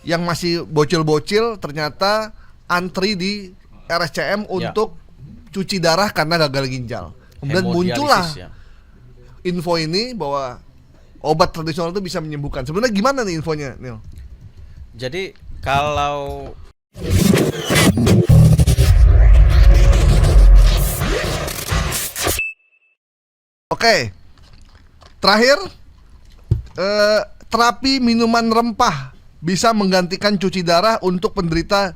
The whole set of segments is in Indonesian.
yang masih bocil-bocil ternyata antri di RSCM untuk cuci darah karena gagal ginjal. Kemudian muncullah info ini bahwa obat tradisional itu bisa menyembuhkan. Sebenarnya gimana nih infonya, Nil? Jadi kalau Oke, terakhir terapi minuman rempah bisa menggantikan cuci darah untuk penderita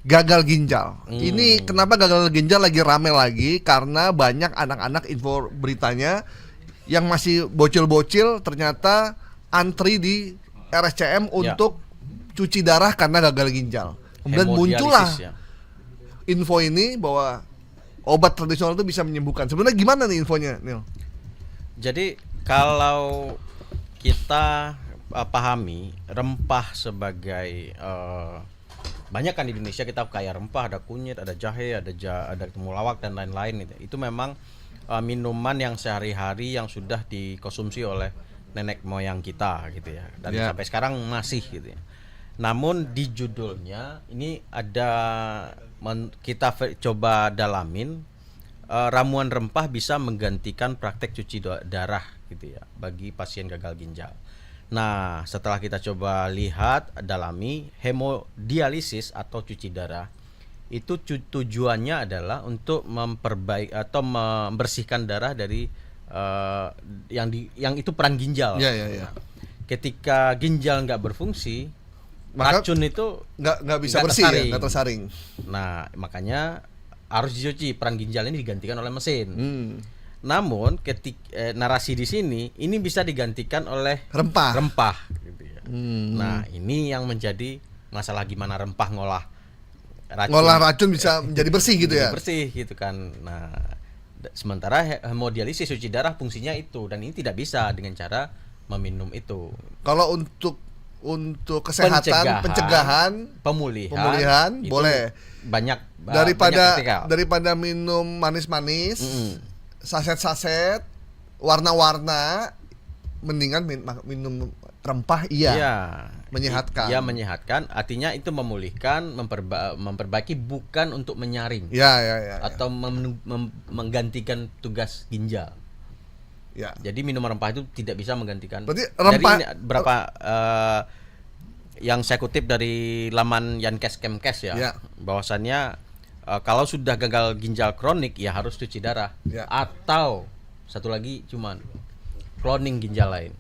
gagal ginjal. Ini kenapa gagal ginjal lagi rame lagi? Karena banyak anak-anak, info beritanya, yang masih bocil-bocil ternyata antri di RSCM untuk cuci darah karena gagal ginjal. Kemudian muncullah info ini bahwa obat tradisional itu bisa menyembuhkan. Sebenarnya gimana nih infonya, Nil? Jadi kalau kita pahami rempah sebagai banyak kan di Indonesia kita kaya rempah, ada kunyit, ada jahe, ada temulawak dan lain-lain gitu. Itu memang minuman yang sehari-hari yang sudah dikonsumsi oleh nenek moyang kita gitu ya. Dan sampai sekarang masih gitu ya. Namun di judulnya ini ada kita coba dalamin, ramuan rempah bisa menggantikan praktek cuci darah gitu ya bagi pasien gagal ginjal. Nah, setelah kita coba lihat, dalami, hemodialisis atau cuci darah itu tujuannya adalah untuk memperbaiki atau membersihkan darah dari yang itu peran ginjal. Ketika ginjal nggak berfungsi, maka racun itu nggak bisa bersih, nggak tersaring. Nah, makanya harus dicuci. Peran ginjal ini digantikan oleh mesin. Namun narasi di sini ini bisa digantikan oleh rempah gitu ya. Nah, ini yang menjadi masalah, gimana rempah ngolah racun bisa menjadi bersih gitu ya. Bersih gitu kan. Nah, sementara hemodialisis cuci darah fungsinya itu, dan ini tidak bisa dengan cara meminum itu. Kalau untuk kesehatan, pencegahan, pemulihan boleh. Banyak daripada minum manis-manis, saset-saset, warna-warna, mendingan minum rempah. Menyehatkan. Iya, menyehatkan. Artinya itu memulihkan, memperbaiki, bukan untuk menyaring. Atau menggantikan tugas ginjal. Jadi minum rempah itu tidak bisa menggantikan. Berarti rempah dari berapa yang saya kutip dari laman Yankes Kemkes bahwasannya kalau sudah gagal ginjal kronik ya harus cuci darah, atau satu lagi cuman cloning ginjal lain.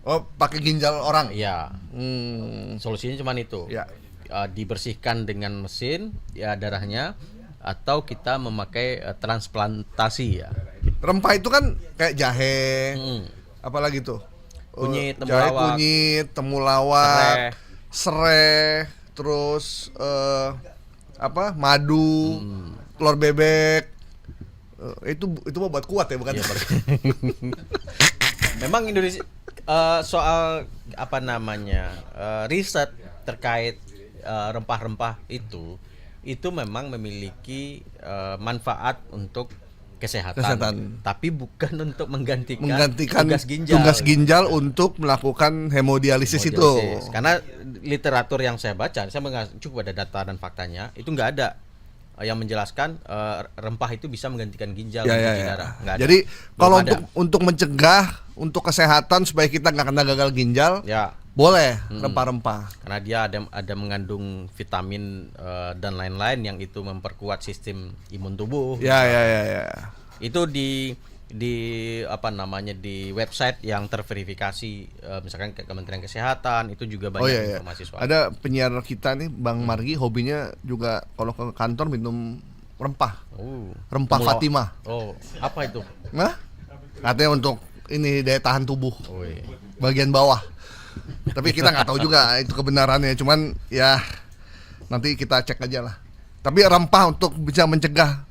Oh, pakai ginjal orang? Iya. Solusinya cuman itu. Dibersihkan dengan mesin darahnya, atau kita memakai transplantasi ya. Rempah itu kan kayak jahe, apalagi tuh? Kunyit, temulawak, serai, terus madu, telur bebek. Itu obat kuat ya, bukan? Memang Indonesia soal riset terkait rempah-rempah itu memang memiliki manfaat untuk kesehatan, tapi bukan untuk menggantikan tugas ginjal untuk melakukan hemodialisis itu. Karena literatur yang saya baca, saya mengacu pada data dan faktanya, itu nggak ada yang menjelaskan rempah itu bisa menggantikan ginjal cuci darah. Jadi kalau untuk mencegah, untuk kesehatan supaya kita nggak kena gagal ginjal, boleh rempah-rempah. Karena dia ada mengandung vitamin dan lain-lain yang itu memperkuat sistem imun tubuh. Itu di website yang terverifikasi, misalkan Kementerian Kesehatan, itu juga banyak informasi soal. Ada penyiar kita nih, Bang Margi, hobinya juga kalau ke kantor minum rempah. Rempah Fatimah. Apa itu? Katanya untuk ini daya tahan tubuh. Bagian bawah. Tapi kita nggak tahu juga itu kebenarannya, cuman ya nanti kita cek aja lah. Tapi rempah untuk bisa mencegah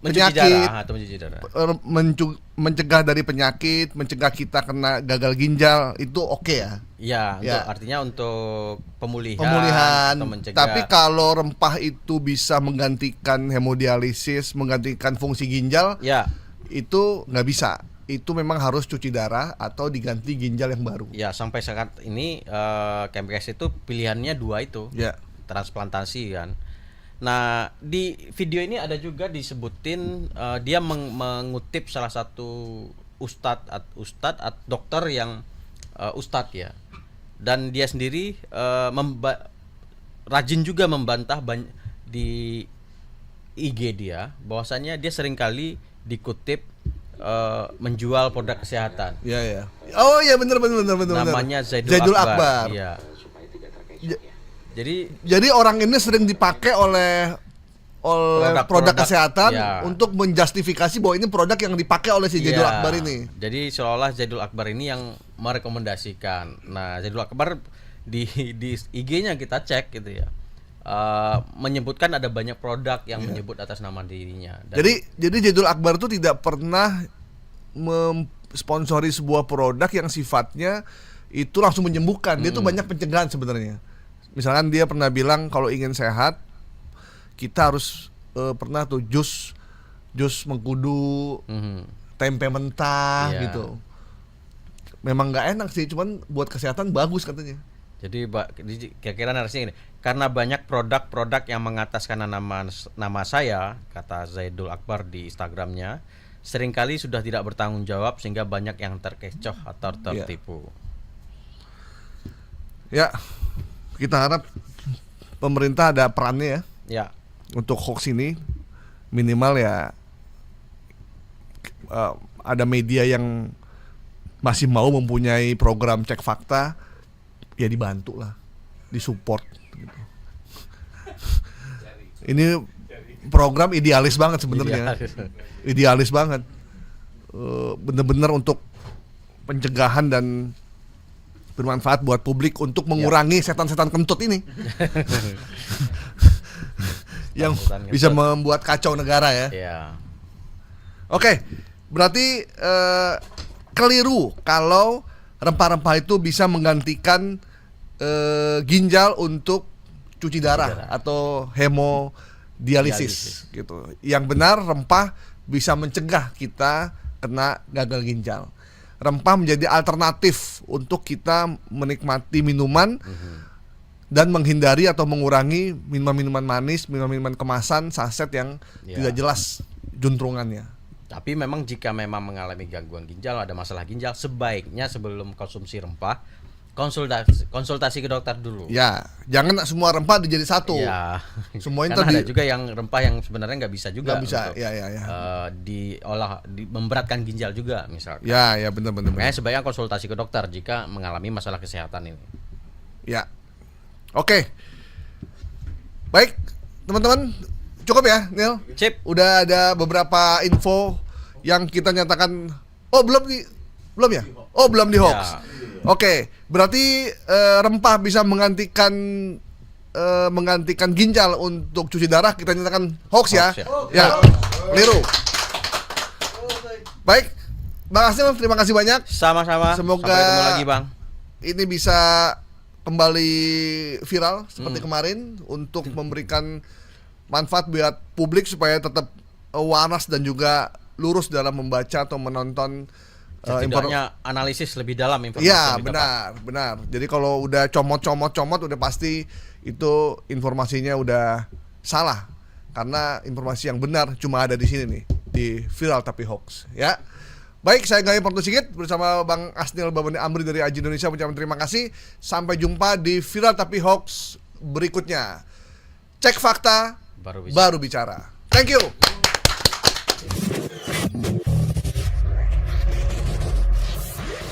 penyakit, mencegah dari penyakit, mencegah kita kena gagal ginjal, itu oke ya. Artinya untuk pemulihan atau mencegah. Tapi kalau rempah itu bisa menggantikan hemodialisis, menggantikan fungsi ginjal, itu nggak bisa. itu memang harus cuci darah atau diganti ginjal yang baru. Ya, sampai saat ini Kemkes itu pilihannya 2 itu. Ya. Transplantasi kan. Nah, di video ini ada juga disebutin dia mengutip salah satu dokter yang ustadz ya. Dan dia sendiri rajin juga membantah di IG dia bahwasanya dia seringkali dikutip menjual produk kesehatan. Iya ya. Oh iya benar. Namanya Zaidul Akbar. Iya. Jadi orang ini sering dipakai oleh produk kesehatan untuk menjustifikasi bahwa ini produk yang dipakai oleh si Zaidul Akbar ini. Jadi seolah Zaidul Akbar ini yang merekomendasikan. Nah, Zaidul Akbar di IG-nya kita cek gitu ya. Menyebutkan ada banyak produk yang menyebut atas nama dirinya. Jadi Zaidul Akbar itu tidak pernah memsponsori sebuah produk yang sifatnya itu langsung menyembuhkan. Dia tuh banyak pencegahan sebenarnya. Misalkan dia pernah bilang kalau ingin sehat kita harus pernah tuh jus mengkudu, tempe mentah gitu. Memang nggak enak sih, cuman buat kesehatan bagus katanya. Jadi kira-kira narasinya ini, karena banyak produk-produk yang mengataskan nama saya, kata Zaidul Akbar di Instagramnya, seringkali sudah tidak bertanggung jawab sehingga banyak yang terkecoh atau tertipu. Ya, kita harap pemerintah ada perannya ya untuk hoax ini, minimal ya ada media yang masih mau mempunyai program cek fakta, ya dibantu lah, disupport gitu. Ini program idealis banget sebenarnya, idealis banget, bener-bener untuk pencegahan dan bermanfaat buat publik untuk mengurangi setan-setan kentut ini yang bisa membuat kacau negara ya. Oke, berarti keliru kalau rempah-rempah itu bisa menggantikan ginjal untuk cuci darah atau hemodialisis gitu. Yang benar rempah bisa mencegah kita kena gagal ginjal. Rempah menjadi alternatif untuk kita menikmati minuman dan menghindari atau mengurangi minuman-minuman manis, minuman-minuman kemasan, saset yang tidak jelas juntrungannya. Tapi memang jika memang mengalami gangguan ginjal, ada masalah ginjal, sebaiknya sebelum konsumsi rempah konsultasi ke dokter dulu. Ya, jangan semua rempah dijadi satu. Ya. Semuanya karena ada juga yang rempah yang sebenarnya nggak bisa juga. Nggak bisa, diolah, memberatkan ginjal juga misalkan. Ya, benar. Makanya sebaiknya konsultasi ke dokter jika mengalami masalah kesehatan ini. Ya, oke. Baik, teman-teman, cukup ya, Neil. Sip. Udah ada beberapa info yang kita nyatakan. Oh, belum ya? Oh, belum di hoax. Ya. Oke, berarti rempah bisa menggantikan ginjal untuk cuci darah, kita nyatakan hoax ya. Ya, keliru. Baik, Bang Asnil, terima kasih banyak. Sama-sama. Semoga sampai ketemu lagi, Bang. Ini bisa kembali viral seperti kemarin untuk memberikan manfaat buat publik supaya tetap waras dan juga lurus dalam membaca atau menonton. Setidaknya analisis lebih dalam informasi. Iya, benar. Jadi kalau udah comot udah pasti itu informasinya udah salah. Karena informasi yang benar cuma ada di sini nih, di Viral Tapi Hoax, ya. Baik, saya Gaya Porto Sigit bersama Bang Asnil Babani Amri dari AJI Indonesia mengucapkan terima kasih. Sampai jumpa di Viral Tapi Hoax berikutnya. Cek fakta, baru bicara. Thank you.